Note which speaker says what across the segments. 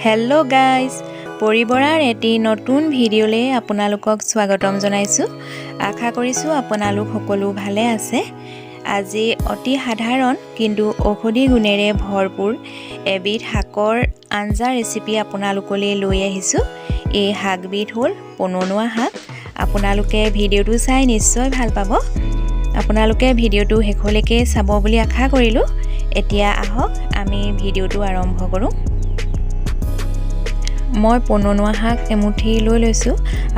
Speaker 1: Hello guys परिबरार eighty नतुन भिडिओले आपनालोকক स्वागतम जनाइछु। आशा करिछु आपनालोक सकलो भाले आछे। আজি অতি সাধাৰণ কিন্তু ঔষধি গুণেৰে ভৰপুৰ এবিধ শাকৰ আঞ্জা ৰেচিপি আপোনালোকলৈ লৈ আহিছো। এই শাকবিধ হ'ল পননুৱা শাক। আপোনালোকে ভিডিওটো চাই নিশ্চয় ভাল পাব। আপোনালোকে ভিডিওটো শেষলৈকে চাব বুলি আশা কৰিলো। এতিয়া আহক আমি ভিডিওটো আৰম্ভ কৰো। মই পননুৱা শাক এমুঠি লৈ লৈছো।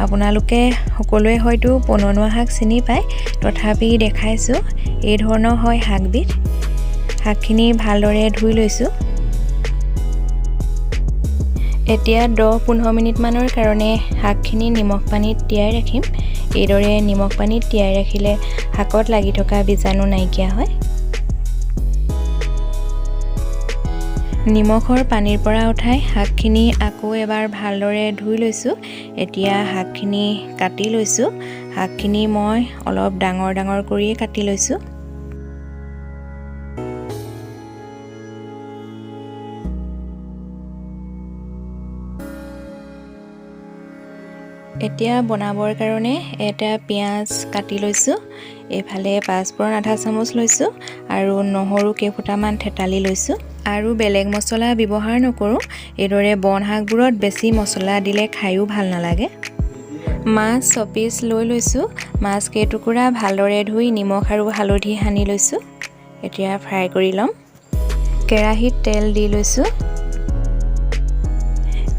Speaker 1: আপোনালোকে সকলোৱে হয়তো পননুৱা শাক চিনি পায়, তথাপি দেখাইছো। এই ধৰণৰ হয় শাকবিধ। শাকখিনি ভালদৰে ধুই লৈছো। এতিয়া 10-15 মিনিট মানৰ কাৰণে শাকখিনি নিমখ পানীত তিয়াই ৰাখিম। এইদৰে নিমখ পানীত তিয়াই ৰাখিলে শাকত লাগি থকা বীজাণু নাইকিয়া হয়। নিমখৰ পানীৰ পৰা উঠাই শাকখিনি আকৌ এবাৰ ভালদৰে ধুই লৈছো। এতিয়া শাকখিনি কাটি লৈছো। শাকখিনি মই অলপ ডাঙৰ ডাঙৰ কৰি কাটি লৈছো। এতিয়া বনাবৰ কাৰণে এটা পিয়াজ কাটি লৈছো। এফালে পাঁচফোৰণ আধা চামুচ লৈছো আৰু নহৰু কেইফুটামান থেতালি লৈছো। আৰু বেলেগ মছলা ব্যৱহাৰ নকৰো। এদৰে বন শাকবোৰত বেছি মছলা দিলে খাইও ভাল নালাগে। মাছ 6 পিচ লৈ লৈছো। মাছ কেইটুকুৰা ভালদৰে ধুই নিমখ আৰু হালধি সানি লৈছো। এতিয়া ফ্ৰাই কৰি লম। কেৰাহীত তেল দি লৈছো।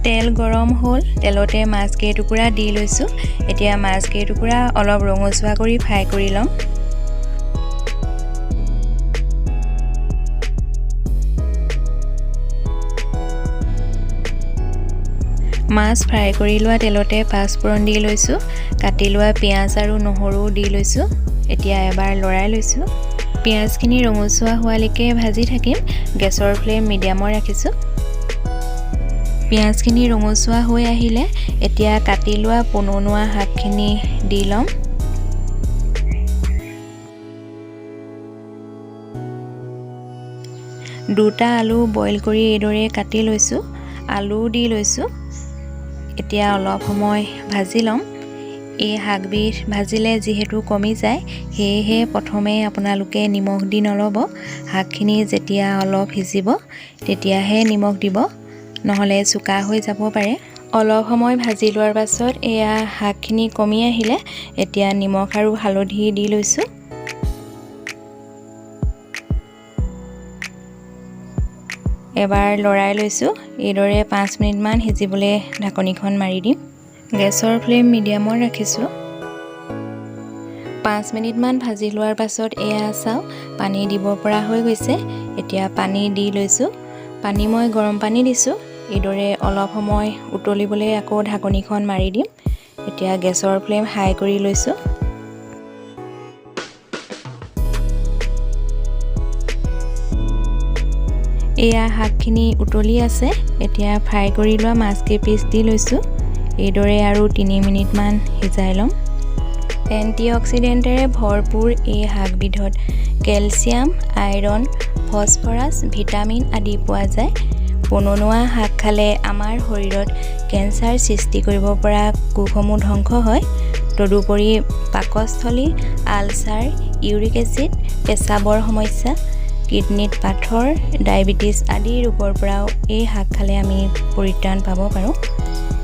Speaker 1: তেল গৰম হ'ল। তেলতে মাছ কেইটুকুৰা দি লৈছো। এতিয়া মাছ কেইটুকুৰা অলপ ৰঙচুৱা কৰি ফ্ৰাই কৰি লম। মাছ ফ্ৰাই কৰি লোৱা তেলতে পাঁচফোৰণ দি লৈছো। কাটি লোৱা পিয়াজ আৰু নহৰু দি লৈছো। এতিয়া এবাৰ লৰাই লৈছো। পিয়াজখিনি ৰঙচুৱা হোৱালৈকে ভাজি থাকিম। গেছৰ ফ্লেম মিডিয়ামত ৰাখিছো। পিয়াজখিনি ৰঙচুৱা হৈ আহিলে এতিয়া কাটি লোৱা পননুৱা শাকখিনি দি লম। দুটা আলু বইল কৰি এইদৰে কাটি লৈছো। আলু দি লৈছো। এতিয়া অলপ সময় ভাজি লম। এই শাকবিধ ভাজিলে যিহেতু কমি যায়, সেয়েহে প্ৰথমে আপোনালোকে নিমখ দি নলব। শাকখিনি যেতিয়া অলপ সিজিব তেতিয়াহে নিমখ দিব, নহলে চুকা হৈ যাব পাৰে। অলপ সময় ভাজি লোৱাৰ পাছত এয়া শাকখিনি কমি আহিলে এতিয়া নিমখ আৰু হালধি দি লৈছো। এবাৰ লৰাই লৈছো। এইদৰে 5 মিনিট মান সিজিবলৈ ঢাকনিখন মাৰি দিম। গেছৰ ফ্লেম মিডিয়ামত ৰাখিছো। 5 মিনিট মান ভাজি লোৱাৰ পাছত এয়া চাও পানী দিব পৰা হৈ গৈছে। এতিয়া পানী দি লৈছো। পানী মই গৰম পানী দিছো। এইদৰে অলপ সময় উতলিবলৈ আকৌ ঢাকনিখন মাৰি দিম। এতিয়া গেছৰ ফ্লেম হাই কৰি লৈছো। এয়া শাকখিনি উতলি আছে। এতিয়া ফ্ৰাই কৰি লোৱা মাছ কেইপিচ দি লৈছো। এইদৰে আৰু 3 মিনিট মান সিজাই লম। এন্টিঅক্সিডেন্টেৰে ভৰপূৰ এই শাকবিধত কেলচিয়াম, আইৰণ, ফছফৰাছ, ভিটামিন আদি পোৱা যায়। পননুৱা শাক খালে আমাৰ শৰীৰত কেঞ্চাৰ সৃষ্টি কৰিব পৰা কোষসমূহ ধ্বংস হয়। তদুপৰি পাকস্থলী, আলচাৰ, ইউৰিক এচিড, পেচাবৰ সমস্যা, কিডনিত পাথৰ, ডায়েবেটিছ আদি ৰোগৰ পৰাও এই শাক খালে আমি পৰিত্ৰাণ পাব পাৰোঁ।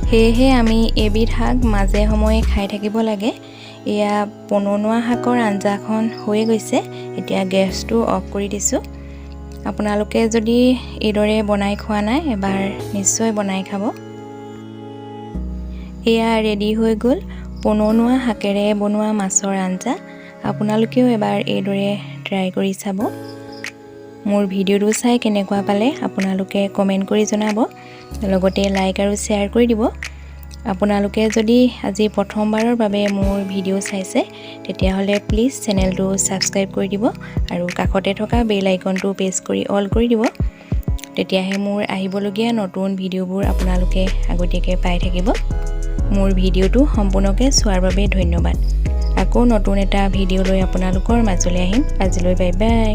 Speaker 1: সেয়েহে আমি এবিধ শাক মাজে সময়ে খাই থাকিব লাগে। এয়া পননুৱা শাকৰ আঞ্জাখন হৈ গৈছে। এতিয়া গেছটো অফ কৰি দিছোঁ। আপোনালোকে যদি এইদৰে বনাই খোৱা নাই, এবাৰ নিশ্চয় বনাই খাব। এয়া ৰেডি হৈ গ'ল পননুৱা শাকেৰে বনোৱা মাছৰ আঞ্জা। আপোনালোকেও এবাৰ এইদৰে ট্ৰাই কৰি চাব। মোৰ ভিডিওটো চাই কেনেকুৱা পালে আপোনালোকে কমেণ্ট কৰি জনাব। লগতে লাইক আৰু শ্বেয়াৰ কৰি দিব। আপোনালোকে যদি আজি প্ৰথমবাৰৰ বাবে মোৰ ভিডিও চাইছে তেতিয়াহ'লে প্লিজ চেনেলটো ছাবস্ক্ৰাইব কৰি দিব আৰু কাষতে থকা বেল আইকনটো প্ৰেছ কৰি অল কৰি দিব। তেতিয়াহে মোৰ আহিবলগীয়া নতুন ভিডিওবোৰ আপোনালোকে আগতীয়াকৈ পাই থাকিব। মোৰ ভিডিওটো সম্পূৰ্ণকৈ চোৱাৰ বাবে ধন্যবাদ। আকৌ নতুন এটা ভিডিও লৈ আপোনালোকৰ মাজলৈ আহিম। আজিলৈ বাই বাই।